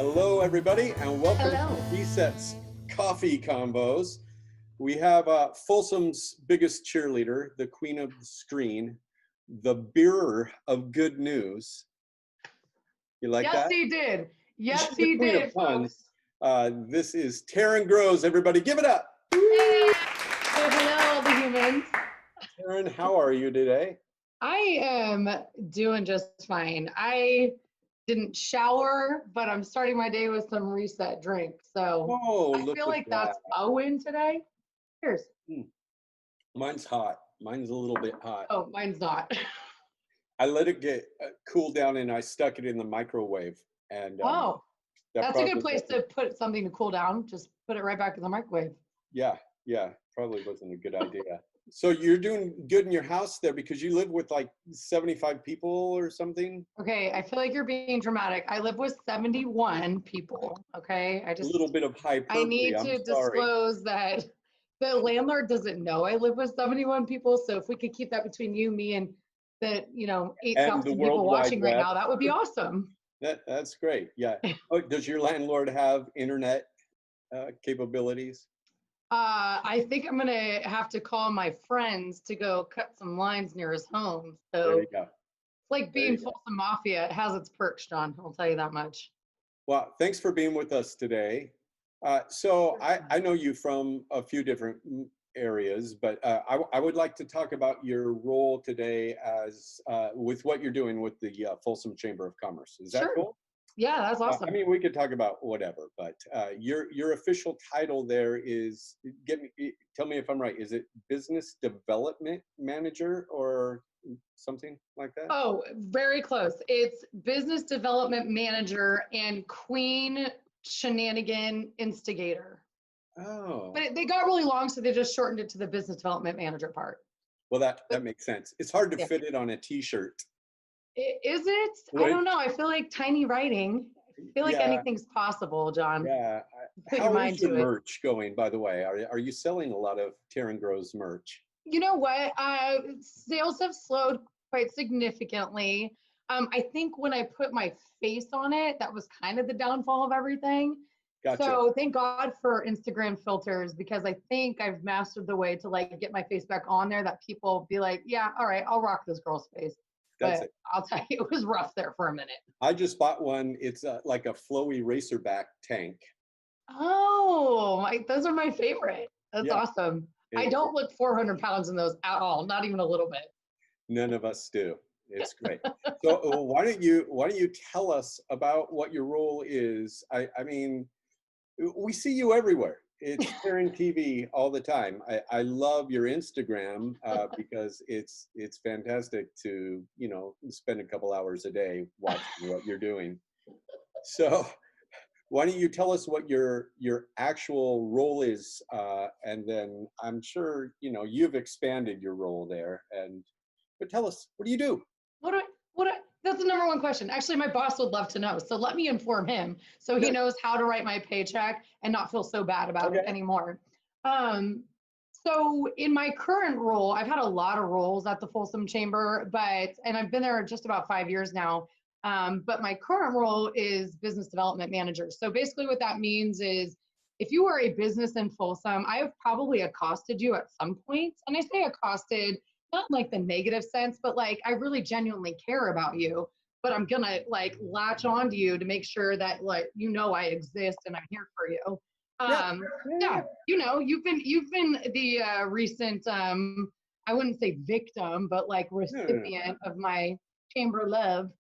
Hello, everybody, and welcome Hello. to Reset's Coffee Convos. We have Folsom's biggest cheerleader, the queen of the screen, the bearer of good news. You like that? Yes, he did. Yes, She's the he queen did, of puns. folks. This is Taryn Groves. Everybody, give it up. Hey. Say hello, all the humans. Taryn, how are you today? I am doing just fine. I didn't shower, but I'm starting my day with some reset drink. So Oh, I look feel at like that. that's a win today. Cheers. Mine's hot. Mine's a little bit hot. Oh, mine's not. I let it get cool down and I stuck it in the microwave. And Oh, that's a good probably place to put something to cool down. Just put it right back in the microwave. Yeah, probably wasn't a good idea. So you're doing good in your house there because you live with like 75 people or something? Okay, I feel like you're being dramatic. I live with 71 people. Okay, A little bit of I hyperbole, need I'm to sorry. disclose that the landlord doesn't know I live with 71 people. So if we could keep that between you, me, and the And the 8,000 World people Wide watching right Web. now, that would be awesome. That's great, yeah. Oh, does your landlord have internet capabilities? I think I'm gonna have to call my friends to go cut some lines near his home. There So you go. it's like There being you go. Folsom Mafia. It has its perks, John. I'll tell you that much. Well, thanks for being with us today. So I know you from a few different areas, but I would like to talk about your role today as with what you're doing with the Folsom Chamber of Commerce. Is that Sure. cool? Yeah, that's awesome. I mean, we could talk about whatever, but your official title there is, tell me if I'm right, is it Business Development Manager or something like that? Oh, very close. It's Business Development Manager and Queen Shenanigan Instigator. Oh. But they got really long, so they just shortened it to the Business Development Manager part. Well, that makes sense. It's hard to Yeah. fit it on a t-shirt. Is it? I Right? don't know. I feel like tiny writing. I feel like Yeah. anything's possible, John. Yeah. Put your How mind is your to it. merch going, by the way? Are you selling a lot of Taryn Groves merch? You know what? Sales have slowed quite significantly. I think when I put my face on it, that was kind of the downfall of everything. Gotcha. So thank God for Instagram filters, because I think I've mastered the way to like get my face back on there that people be like, yeah, all right, I'll rock this girl's face. That's But it. I'll tell you, it was rough there for a minute. I just bought one. It's like a flowy racerback tank. Oh, those are my favorite. That's Yeah. awesome. I don't look 400 pounds in those at all, not even a little bit. None of us do. It's great. So why don't you tell us about what your role is? I mean, we see you everywhere. It's Taryn TV all the time. I love your Instagram because it's fantastic to spend a couple hours a day watching what you're doing. So why don't you tell us what your actual role is, and then I'm sure you've expanded your role there. But tell us, what do you do? That's the number one question. Actually, my boss would love to know. So let me inform him so he knows how to write my paycheck and not feel so bad about it anymore. So in my current role, I've had a lot of roles at the Folsom Chamber, and I've been there just about 5 years now. But my current role is Business Development Manager. So basically what that means is if you are a business in Folsom, I have probably accosted you at some point. And I say accosted, not like the negative sense, but like I really genuinely care about you, but I'm gonna like latch on to you to make sure that like I exist and I'm here for you. Yeah, you've been the recent I wouldn't say victim, but like recipient of my chamber love.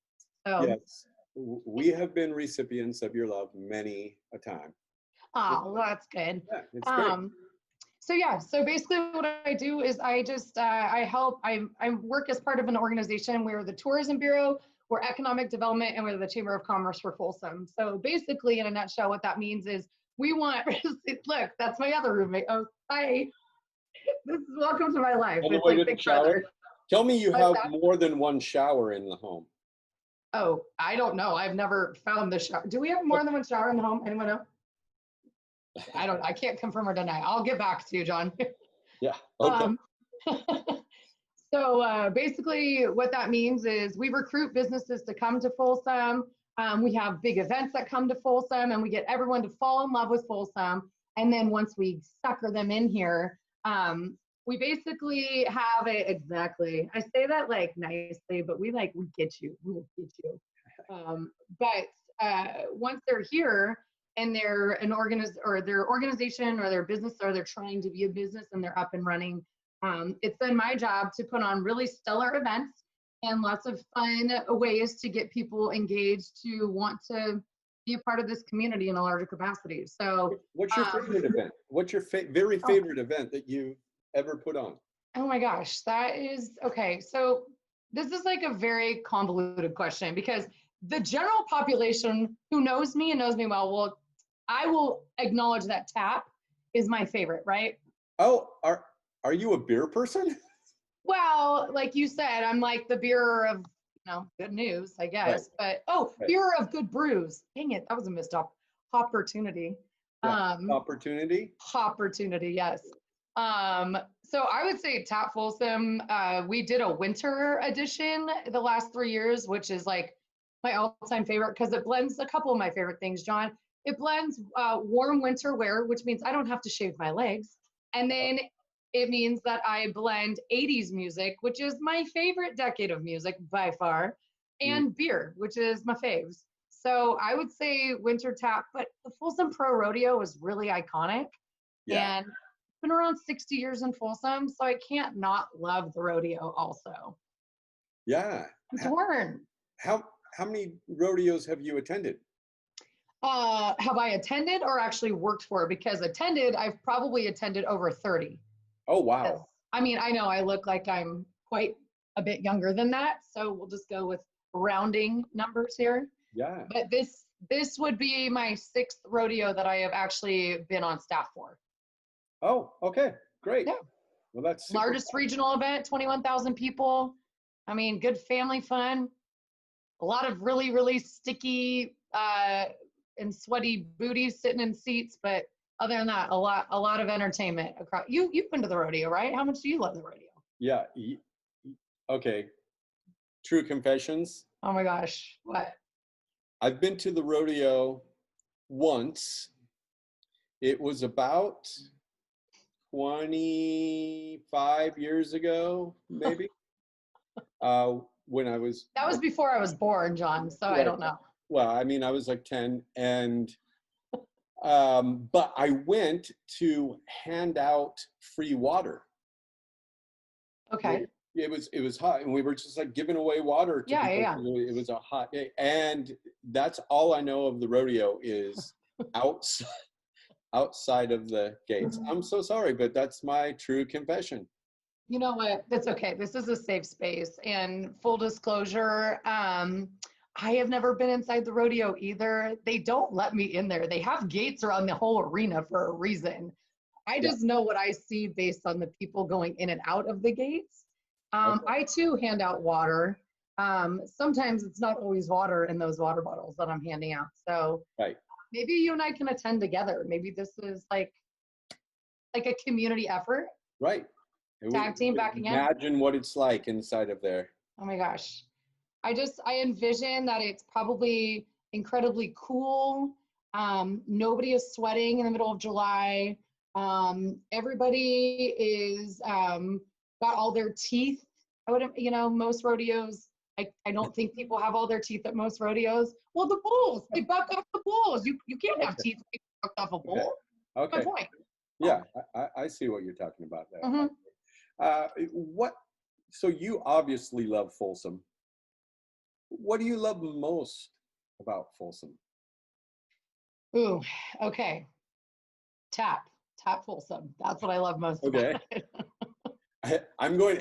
So yes, we have been recipients of your love many a time. well, that's good. Yeah, it's great. So basically what I do is I just, I work as part of an organization. We're the Tourism Bureau, we're Economic Development, and we're the Chamber of Commerce for Folsom. So basically in a nutshell, what that means is we want, look, that's my other roommate. Oh, hi. Welcome to my life. On the It's way like to the Big shower? Brother. Tell me you have more than one shower in the home. Oh, I don't know. I've never found the shower. Do we have more than one shower in the home? Anyone know? I can't confirm or deny. I'll get back to you, John. Yeah. Okay. So basically what that means is we recruit businesses to come to Folsom. We have big events that come to Folsom, and we get everyone to fall in love with Folsom. And then once we sucker them in here, we basically have it exactly. I say that like nicely, but we get you. We will get you. But once they're here and they're their organization or their business, or they're trying to be a business and they're up and running, it's then my job to put on really stellar events and lots of fun ways to get people engaged to want to be a part of this community in a larger capacity. So what's your favorite event? What's your very favorite event that you ever put on? Oh my gosh, that is okay. So this is like a very convoluted question, because the general population who knows me and knows me well, I will acknowledge that tap is my favorite, right? Oh, are you a beer person? Well, like you said, I'm like the bearer of, good news, I guess. Right. But bearer of good brews. Dang it, that was a missed opportunity. Yeah. Opportunity, yes. So I would say Tap Folsom. We did a winter edition the last 3 years, which is like my all-time favorite because it blends a couple of my favorite things, John. It blends warm winter wear, which means I don't have to shave my legs. And then it means that I blend 80s music, which is my favorite decade of music by far, and beer, which is my faves. So I would say winter tap, but the Folsom Pro Rodeo is really iconic. Yeah. And it's been around 60 years in Folsom, so I can't not love the rodeo also. Yeah. I'm torn. How many rodeos have you attended? Have I attended or actually worked for? Because I've probably attended over 30. Oh, wow. I mean, I know I look like I'm quite a bit younger than that, so we'll just go with rounding numbers here. Yeah. But this would be my 6th rodeo that I have actually been on staff for. Oh, okay, great. Yeah. Well, that's largest regional event, 21,000 people. I mean, good family fun. A lot of really, really sticky and sweaty booties sitting in seats, but other than that, a lot of entertainment across. You've been to the rodeo, right? How much do you love the rodeo? Yeah. Okay. True confessions. Oh my gosh, what? I've been to the rodeo once. It was about 25 years ago, maybe. When I was. That was before I was born, John, so Right. I don't know. Well, I mean, I was like 10, and but I went to hand out free water. Okay. It was hot, and we were just like giving away water to people. Yeah. It was a hot day, and that's all I know of the rodeo is outside of the gates. I'm so sorry, but that's my true confession. You know what? That's okay. This is a safe space. And full disclosure, I have never been inside the rodeo either. They don't let me in there. They have gates around the whole arena for a reason. I just know what I see based on the people going in and out of the gates. Okay. I too hand out water. Sometimes it's not always water in those water bottles that I'm handing out. So maybe you and I can attend together. Maybe this is like a community effort. Right. Tag team back again. Imagine what it's like inside of there. Oh my gosh. I envision that it's probably incredibly cool. Nobody is sweating in the middle of July. Everybody is got all their teeth. Most rodeos, I don't think people have all their teeth at most rodeos. Well, the bulls, they buck off the bulls. You can't have teeth bucked off a bull. Okay. Good point. Yeah, I see what you're talking about there. Mm-hmm. So you obviously love Folsom. What do you love most about Folsom? Ooh, okay. Tap Folsom. That's what I love most about it.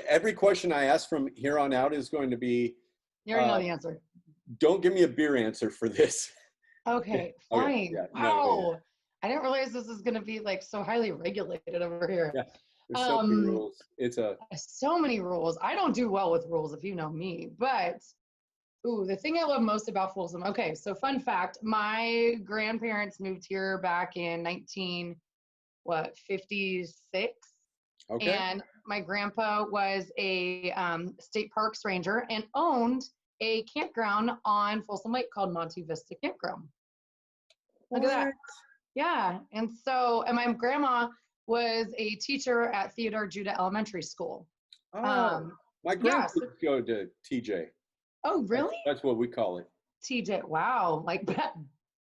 Every question I ask from here on out is going to be. You already know the answer. Don't give me a beer answer for this. Okay, fine. Okay, yeah, Wow. no. I didn't realize this is going to be like so highly regulated over here. Yeah, there's so many rules. So many rules. I don't do well with rules if you know me, but the thing I love most about Folsom. Okay, so fun fact, my grandparents moved here back in 1956. Okay. And my grandpa was a state parks ranger and owned a campground on Folsom Lake called Monte Vista Campground. Look at that. Yeah. And my grandma was a teacher at Theodore Judah Elementary School. Oh, my grandkids go to TJ. Oh, really? That's what we call it. TJ. Wow. Like that.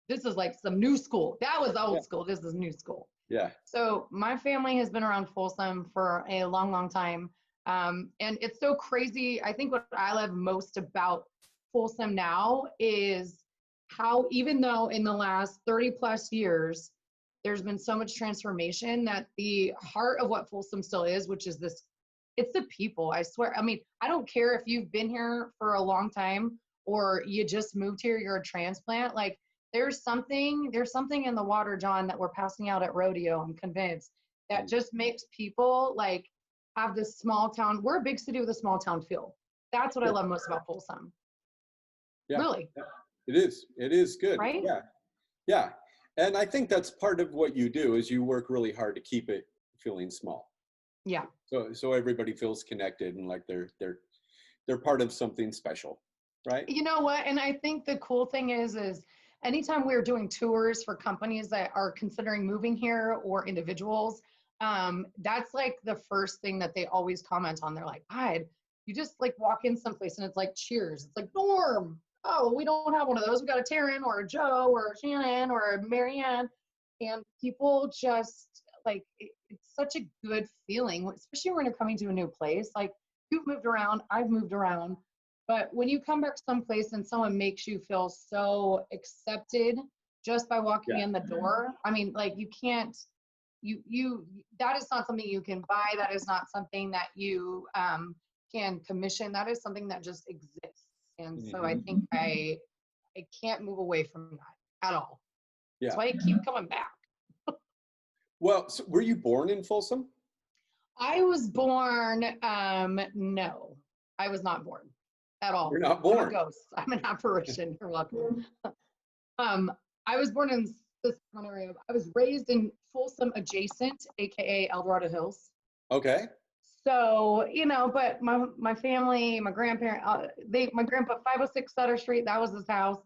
This is like some new school. That was old school. This is new school. Yeah. So my family has been around Folsom for a long, long time. And it's so crazy. I think what I love most about Folsom now is how, even though in the last 30 plus years, there's been so much transformation, that the heart of what Folsom still is, which is this, it's the people, I swear. I mean, I don't care if you've been here for a long time or you just moved here, you're a transplant. Like there's something in the water, John, that we're passing out at rodeo, I'm convinced, that just makes people like have this small town. We're a big city with a small town feel. That's what I love most about Folsom. Yeah. Really. It is. It is good. Right? Yeah. Yeah. And I think that's part of what you do, is you work really hard to keep it feeling small. Yeah. So everybody feels connected and like they're part of something special, right? You know what? And I think the cool thing is anytime we're doing tours for companies that are considering moving here or individuals, that's like the first thing that they always comment on. They're like, God, you just like walk in someplace and it's like cheers. It's like, Norm. Oh, we don't have one of those. We got a Taryn or a Joe or a Shannon or a Marianne. And people just like, it's such a good feeling, especially when you're coming to a new place. Like you've moved around, I've moved around. But when you come back someplace and someone makes you feel so accepted just by walking in the door, I mean, like you can't, that is not something you can buy. That is not something that you can commission. That is something that just exists. And so I think I can't move away from that at all. Yeah. That's why I keep coming back. Well, so were you born in Folsom? I was born, no, I was not born at all. You're not born. I'm a ghost. I'm an apparition. You're welcome. I was born in this area. I was raised in Folsom adjacent, AKA El Dorado Hills. Okay. So, you know, but my family, my grandparent, my grandpa, 506 Sutter Street, that was his house.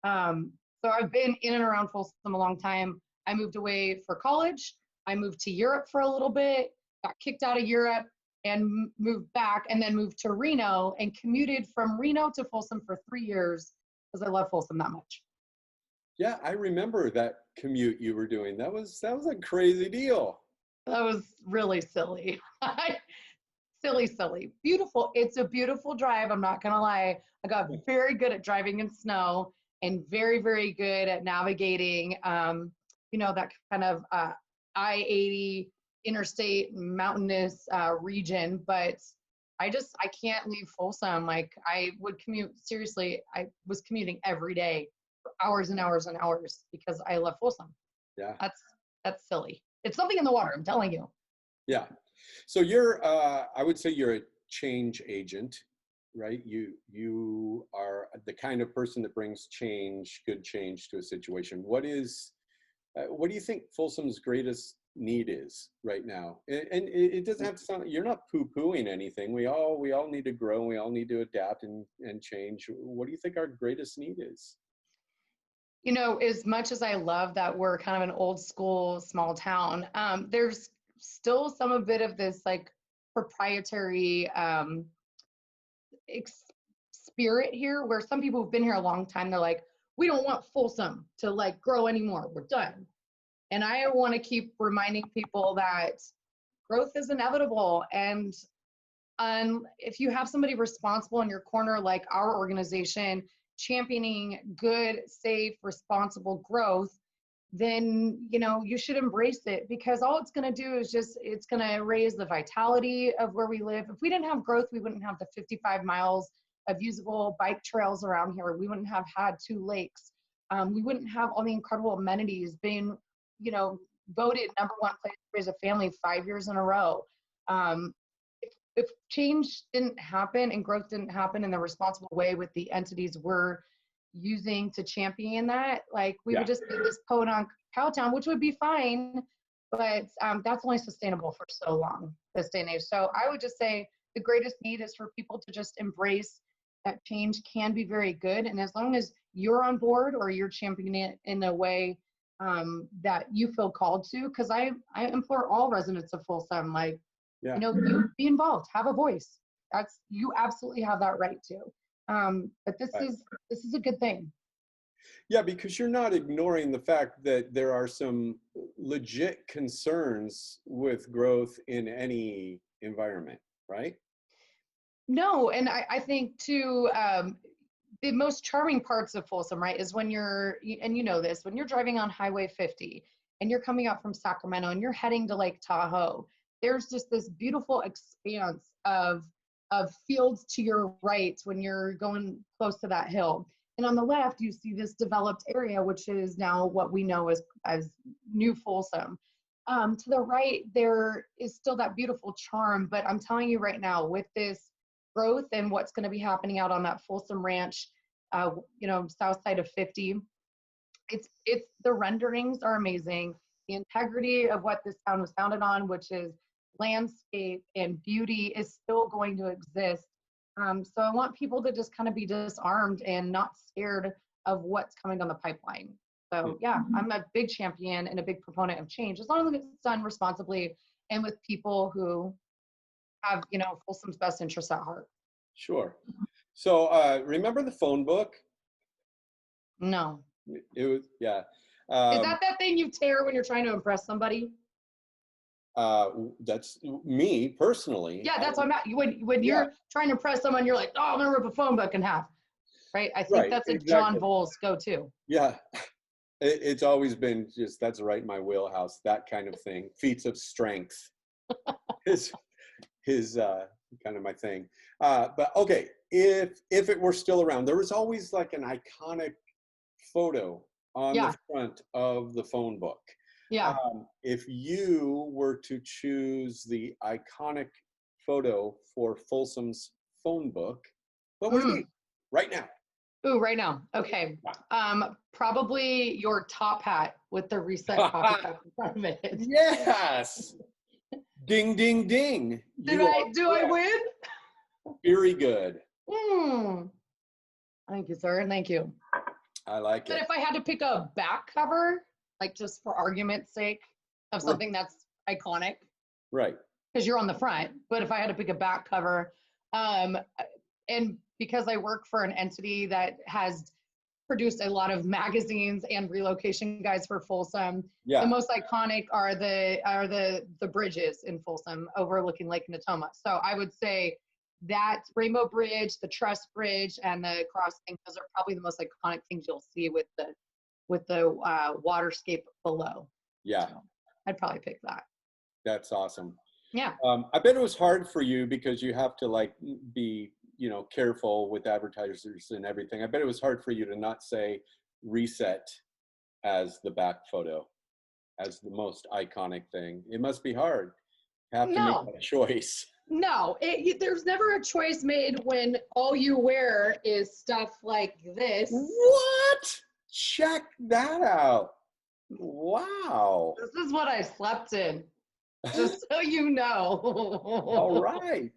So I've been in and around Folsom a long time. I moved away for college. I moved to Europe for a little bit, got kicked out of Europe and moved back, and then moved to Reno and commuted from Reno to Folsom for 3 years because I love Folsom that much. Yeah, I remember that commute you were doing. That was a crazy deal. That was really silly. Silly. Beautiful. It's a beautiful drive. I'm not going to lie. I got very good at driving in snow and very, very good at navigating, you know, that kind of I-80 interstate mountainous region. But I can't leave Folsom. Like I would commute, seriously, I was commuting every day for hours and hours and hours because I love Folsom. Yeah. That's silly. It's something in the water, I'm telling you. Yeah. So you're, I would say you're a change agent, right? You are the kind of person that brings change, good change to a situation. What do you think Folsom's greatest need is right now? And it doesn't have to sound, you're not poo-pooing anything. We all need to grow. We all need to adapt and change. What do you think our greatest need is? You know, as much as I love that we're kind of an old school small town, there's still some a bit of this like proprietary spirit here, where some people who've been here a long time, they're like, we don't want Folsom to like grow anymore. We're done. And I want to keep reminding people that growth is inevitable. And if you have somebody responsible in your corner, like our organization, championing good, safe, responsible growth, then, you know, you should embrace it, because all it's going to do is it's going to raise the vitality of where we live. If we didn't have growth, we wouldn't have the 55 miles of usable bike trails around here. We wouldn't have had 2 lakes. We wouldn't have all the incredible amenities being, you know, voted #1 place to raise a family 5 years in a row. If change didn't happen and growth didn't happen in the responsible way with the entities we're using to champion that, like we would just be this podunk cow town, which would be fine, but that's only sustainable for so long, this day and age. So I would just say the greatest need is for people to just embrace that change can be very good. And as long as you're on board or you're championing it in a way that you feel called to, because I implore all residents of Folsom, like, Yeah. you be involved, have a voice. You absolutely have that right to. But this Right. is a good thing. Yeah, because you're not ignoring the fact that there are some legit concerns with growth in any environment, right? No, and I think too, the most charming parts of Folsom, right, is when and you know this, when you're driving on Highway 50 and you're coming out from Sacramento and you're heading to Lake Tahoe, there's just this beautiful expanse of fields to your right when you're going close to that hill. And on the left, you see this developed area, which is now what we know as New Folsom. To the right, there is still that beautiful charm, but I'm telling you right now, with this growth and what's going to be happening out on that Folsom Ranch, south side of 50, it's the renderings are amazing. The integrity of what this town was founded on, which is landscape and beauty, is still going to exist. So I want people to just kind of be disarmed and not scared of what's coming down the pipeline. So yeah, I'm a big champion and a big proponent of change, as long as it's done responsibly and with people who have, Folsom's best interests at heart. Sure. So remember the phone book? No. It was, yeah. Is that thing you tear when you're trying to impress somebody? That's me personally. Yeah, that's what I'm at. When you're trying to impress someone, you're like, oh, I'm gonna rip a phone book in half. Right? I think that's a John Voelz go-to. Yeah. It's always been just, that's right in my wheelhouse, that kind of thing. Feats of strength is kind of my thing. But okay, if it were still around, there was always like an iconic photo on the front of the phone book. Yeah. If you were to choose the iconic photo for Folsom's phone book, what would it be right now? Ooh, right now. Okay. Probably your top hat with the reset coffee cup in front of it. Yes. Ding, ding, ding. Do I win? Very good. Thank you, sir. Thank you. I like it. But if I had to pick a back cover, like just for argument's sake, of something that's iconic. Right. Because you're on the front. But if I had to pick a back cover, and because I work for an entity that has produced a lot of magazines and relocation guides for Folsom, the most iconic are the bridges in Folsom overlooking Lake Natoma. So I would say that Rainbow Bridge, the Truss Bridge, and the crossing, those are probably the most iconic things you'll see with the waterscape below. Yeah. So I'd probably pick that. That's awesome. Yeah. I bet it was hard for you because you have to be, careful with advertisers and everything. I bet it was hard for you to not say reset as the back photo, as the most iconic thing. It must be hard. You have to make that choice. No, there's never a choice made when all you wear is stuff like this. What? Check that out. Wow. This is what I slept in. Just so you know. All right.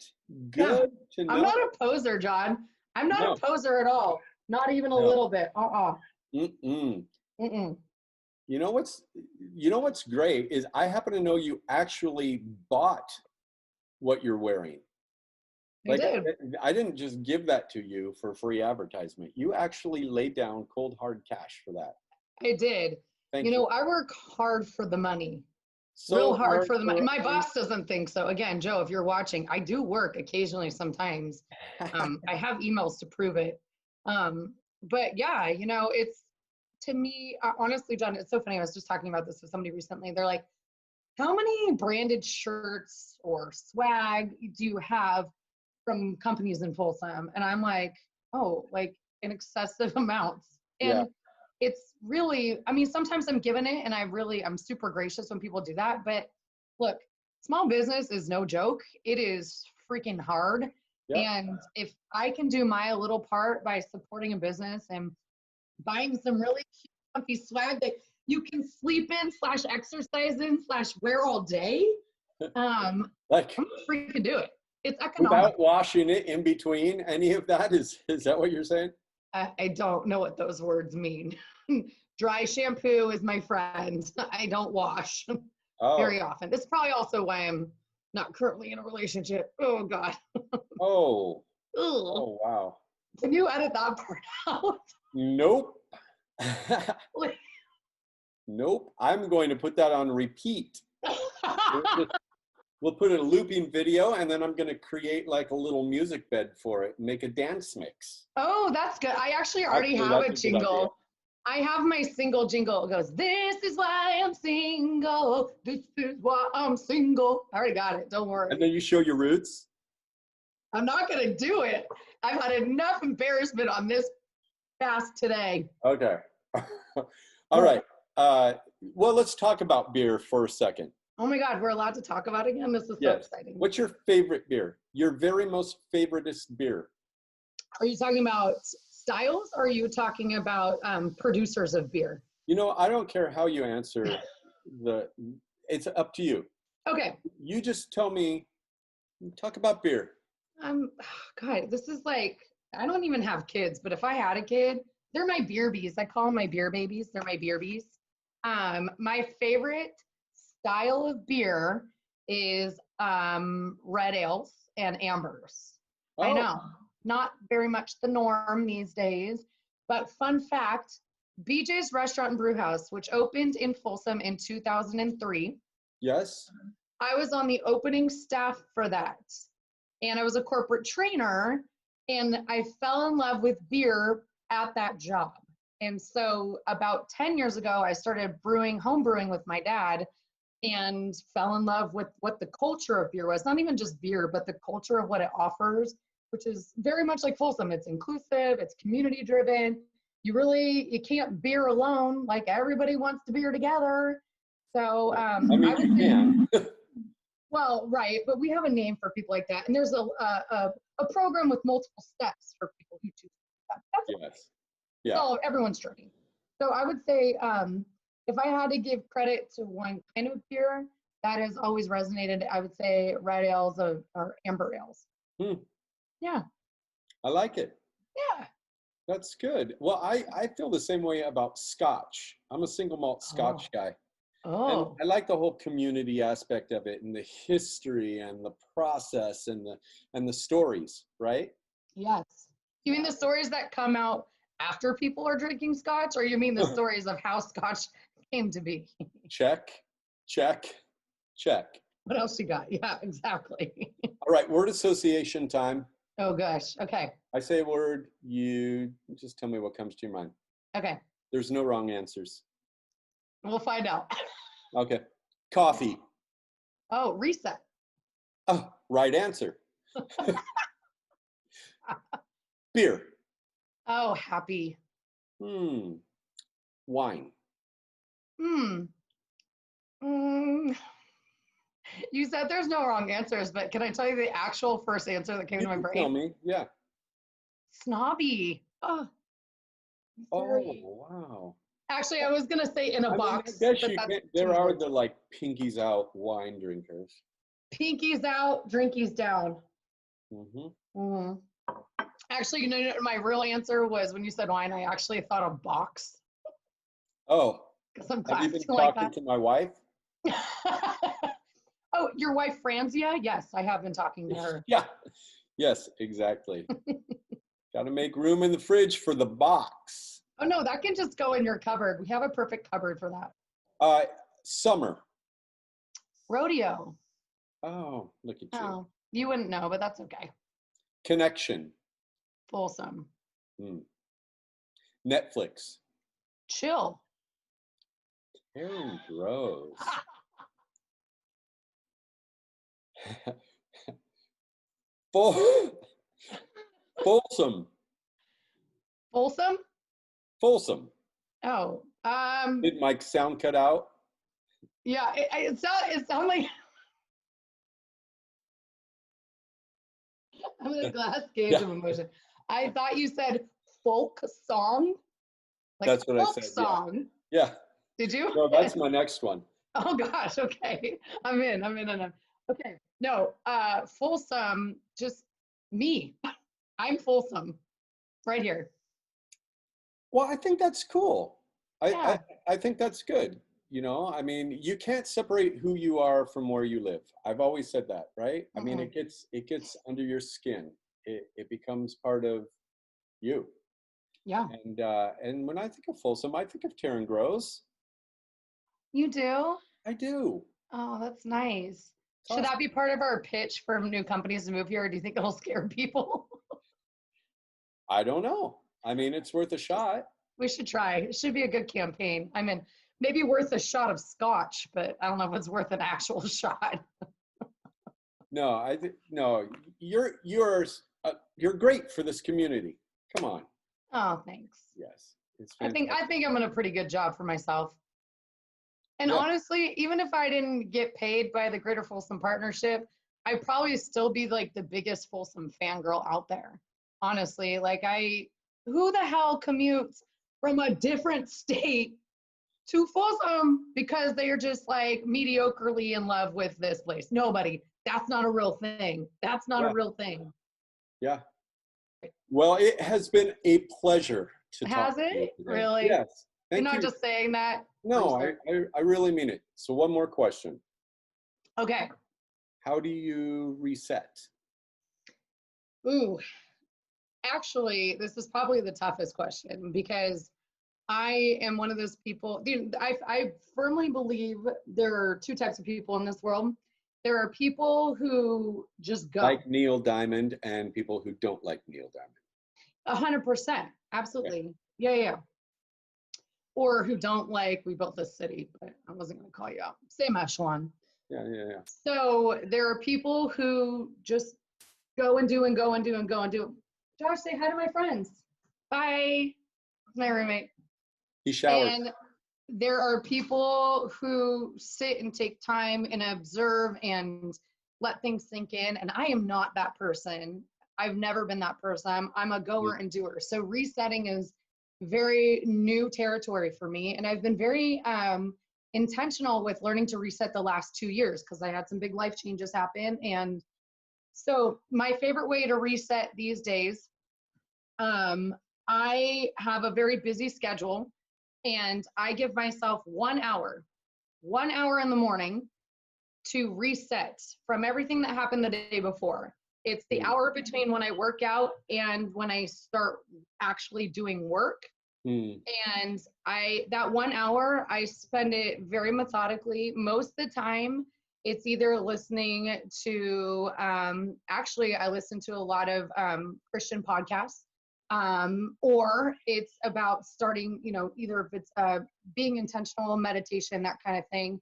Good to know. I'm not a poser, John. I'm not a poser at all. Not even a little bit. You know what's great is I happen to know you actually bought what you're wearing. I did. I didn't just give that to you for free advertisement. You actually laid down cold hard cash for that. I did. Thank you. I work hard for the money. So real hard for the money. My boss doesn't think so. Again, Joe, if you're watching, I do work occasionally sometimes. I have emails to prove it. But yeah, it's, to me, honestly, John, it's so funny. I was just talking about this with somebody recently. They're like, how many branded shirts or swag do you have from companies in Folsom? And I'm like, in excessive amounts. And it's really, sometimes I'm given it and I'm super gracious when people do that. But look, small business is no joke. It is freaking hard. And if I can do my little part by supporting a business and buying some really cute, comfy swag that you can sleep in /exercise in /wear all day, I'm gonna freaking do it. It's economic. Without washing it in between any of that? Is that what you're saying? I don't know what those words mean. Dry shampoo is my friend. I don't wash Oh, very often. This is probably also why I'm not currently in a relationship. Oh God. oh, Ugh. oh, wow. Can you edit that part out? Nope. Nope. I'm going to put that on repeat. We'll put a looping video, and then I'm going to create like a little music bed for it and make a dance mix. Oh, that's good. I actually already Actually, have a that's a good idea. jingle. I have my single jingle. It goes, "This is why I'm single. This is why I'm single." I already got it. Don't worry. And then you show your roots. I'm not going to do it. I've had enough embarrassment on this fast today. Okay. All right. Well, let's talk about beer for a second. Oh my God, we're allowed to talk about it again? This is so Yes. exciting. What's your favorite beer? Your very most favoriteest beer? Are you talking about styles or are you talking about producers of beer? You know, I don't care how you answer it's up to you. Okay. You just tell me, talk about beer. God, this is like, I don't even have kids, but if I had a kid, they're my beer bees. I call them my beer babies. They're my beer bees. My favorite style of beer is red ales and ambers. Oh. I know, not very much the norm these days, but fun fact, BJ's Restaurant and Brew House, which opened in Folsom in 2003. Yes. I was on the opening staff for that. And I was a corporate trainer, and I fell in love with beer at that job. And so about 10 years ago, I started home brewing with my dad, and fell in love with what the culture of beer was. Not even just beer, but the culture of what it offers, which is very much like Folsom. It's inclusive, it's community driven. You can't beer alone. Like everybody wants to beer together. So I mean, you can. well, right, but we have a name for people like that. And there's a program with multiple steps for people who choose that. Yes. Yeah. So everyone's journey. So I would say, if I had to give credit to one kind of beer that has always resonated, I would say red ales or amber ales. Yeah. I like it. Yeah. That's good. Well, I feel the same way about Scotch. I'm a single malt Scotch guy. Oh. And I like the whole community aspect of it and the history and the process and the stories, right? Yes. You mean the stories that come out after people are drinking Scotch, or you mean the stories of how Scotch came to be? Check, check, check. What else you got? Yeah, exactly. All right, word association time. Oh gosh. Okay. I say a word, you just tell me what comes to your mind. Okay. There's no wrong answers. We'll find out. Okay. Coffee. Oh, reset. Oh, right answer. Beer. Oh, happy. Wine. You said there's no wrong answers, but can I tell you the actual first answer that came to my brain? Tell me, yeah. Snobby. Oh, wow. actually, I was gonna say in a box. I guess you can, there are the like pinkies out wine drinkers. Pinkies out, drinkies down. Actually, you know, my real answer was when you said wine, I actually thought a box. Oh, because I'm have you been like talking to my wife? Oh, your wife Franzia? Yes, I have been talking to her. Yeah. Yes, exactly. Got to make room in the fridge for the box. Oh no, that can just go in your cupboard. We have a perfect cupboard for that. Summer. Rodeo. Oh, look at you. Oh, you wouldn't know, but that's okay. Connection. Folsom. Netflix. Chill. Taryn Rose. Folsom. Folsom? Folsom. Oh. Did Mike's sound cut out? Yeah, it sounds like I'm in a glass cage of emotion. I thought you said folk song. Like that's what folk I said. Song. Yeah. Did you? No, that's my next one. Oh gosh. Okay. I'm in. Okay. No, Folsom, just me. I'm Folsom right here. Well, I think that's cool. Yeah. I think that's good. I mean, you can't separate who you are from where you live. I've always said that, right? I mean, Mm-mm. it gets under your skin. It becomes part of you. Yeah. And when I think of Folsom, I think of Taryn Grows. You do? I do. Oh, that's nice. It's Should awesome. that be part of our pitch for new companies to move here, or do you think it'll scare people? I don't know. I mean, it's worth a Just shot. we should try. It should be a good campaign. I mean, maybe worth a shot of scotch, but I don't know if it's worth an actual shot. No, no. You're great for this community. Come on. Oh, thanks. Yes, it's I think fantastic. I'm doing a pretty good job for myself. And Yeah. honestly, even if I didn't get paid by the Greater Folsom Partnership, I'd probably still be like the biggest Folsom fangirl out there. Honestly, who the hell commutes from a different state to Folsom because they are just like mediocrely in love with this place? Nobody. That's not a real thing. That's not a Yeah. real thing. Yeah. Well, it has been a pleasure to talk Has to you it? today. Really? Yes. You're Thank not you. just saying that? No, I really mean it. So one more question. Okay. How do you reset? Ooh, actually, this is probably the toughest question because I am one of those people. I firmly believe there are two types of people in this world. There are people who just go Like Neil Diamond and people who don't like Neil Diamond. 100%. Okay. Absolutely. Yeah, yeah. Or who don't like We Built This City, but I wasn't going to call you out. Same echelon. Yeah, yeah, yeah. So there are people who just go and do and go and do and go and do. Josh, say hi to my friends. Bye. My roommate. He showers. And there are people who sit and take time and observe and let things sink in. And I am not that person. I've never been that person. I'm a goer and doer. So resetting is very new territory for me. And I've been very intentional with learning to reset the last 2 years because I had some big life changes happen. And so my favorite way to reset these days, I have a very busy schedule and I give myself 1 hour in the morning to reset from everything that happened the day before. It's the hour between when I work out and when I start actually doing work. And that 1 hour, I spend it very methodically. Most of the time, it's either listening to, actually, I listen to a lot of Christian podcasts, or it's about starting, either if it's being intentional, meditation, that kind of thing.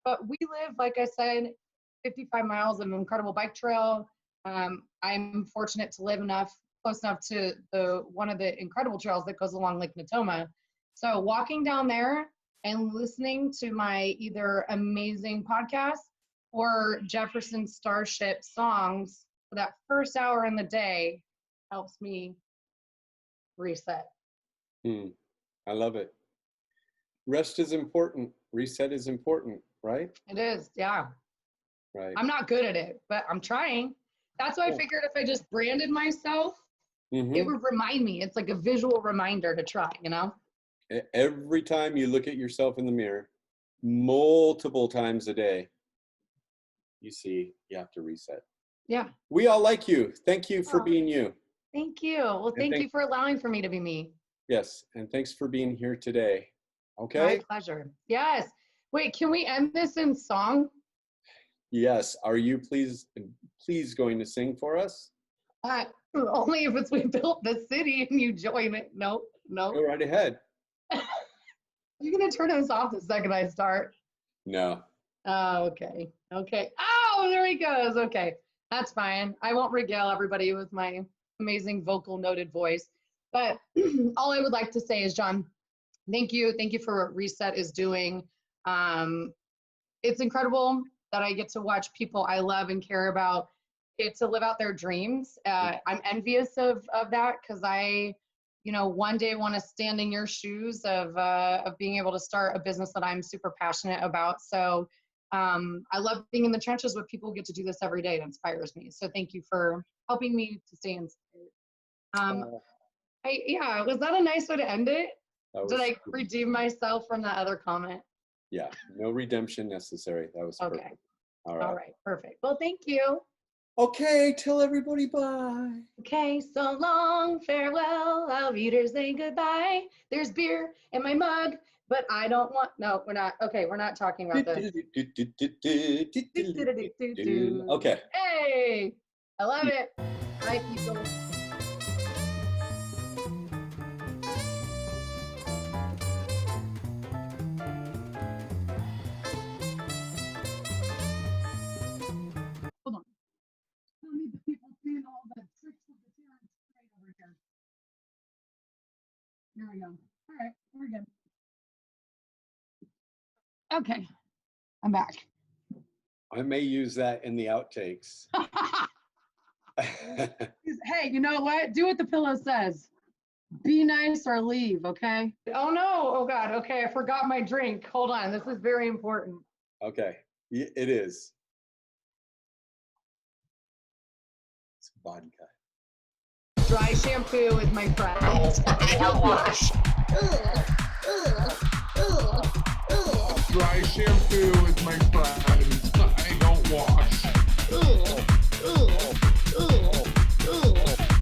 But we live, like I said, 55 miles of incredible bike trail. I'm fortunate to live close enough to one of the incredible trails that goes along Lake Natoma. So walking down there and listening to my either amazing podcast or Jefferson Starship songs for that first hour in the day helps me reset. I love it. Rest is important. Reset is important, right? It is, yeah. Right. I'm not good at it, but I'm trying. That's why I figured if I just branded myself, it would remind me. It's like a visual reminder to try, Every time you look at yourself in the mirror, multiple times a day, you see you have to reset. Yeah. We all like you. Thank you for being you. Thank you. Well, thank you for allowing for me to be me. Yes, and thanks for being here today. Okay? My pleasure. Yes. Wait, can we end this in song? Yes. Are you please going to sing for us? Only if it's We Built the City and you join it. No. Go right ahead. You're going to turn us off the second I start. No. Oh, okay. Okay. Oh, there he goes. Okay. That's fine. I won't regale everybody with my amazing vocal noted voice. But all I would like to say is, John, thank you. Thank you for what Reset is doing. It's incredible that I get to watch people I love and care about get to live out their dreams. I'm envious of that because I, one day want to stand in your shoes of being able to start a business that I'm super passionate about. So I love being in the trenches with people who get to do this every day. It inspires me. So thank you for helping me to stay inspired. Was that a nice way to end it? Did I redeem myself from that other comment? Yeah, no redemption necessary. That was okay. Perfect. All right, perfect. Well, thank you. Okay, tell everybody bye. Okay, so long, farewell. I'll readers say goodbye. There's beer in my mug, but I don't want. No, we're not. Okay, we're not talking about this. Okay. Hey, I love it. Bye, people. Hold on. I don't need the people seeing all the tricks of the Taryn straight over here. Here we go. All right, we're good. Okay, I'm back. I may use that in the outtakes. Hey, you know what? Do what the pillow says. Be nice or leave, okay? Oh no, oh God, okay, I forgot my drink. Hold on, this is very important. Okay, it is. It's vodka. Dry shampoo is my friend. I don't wash. Ugh.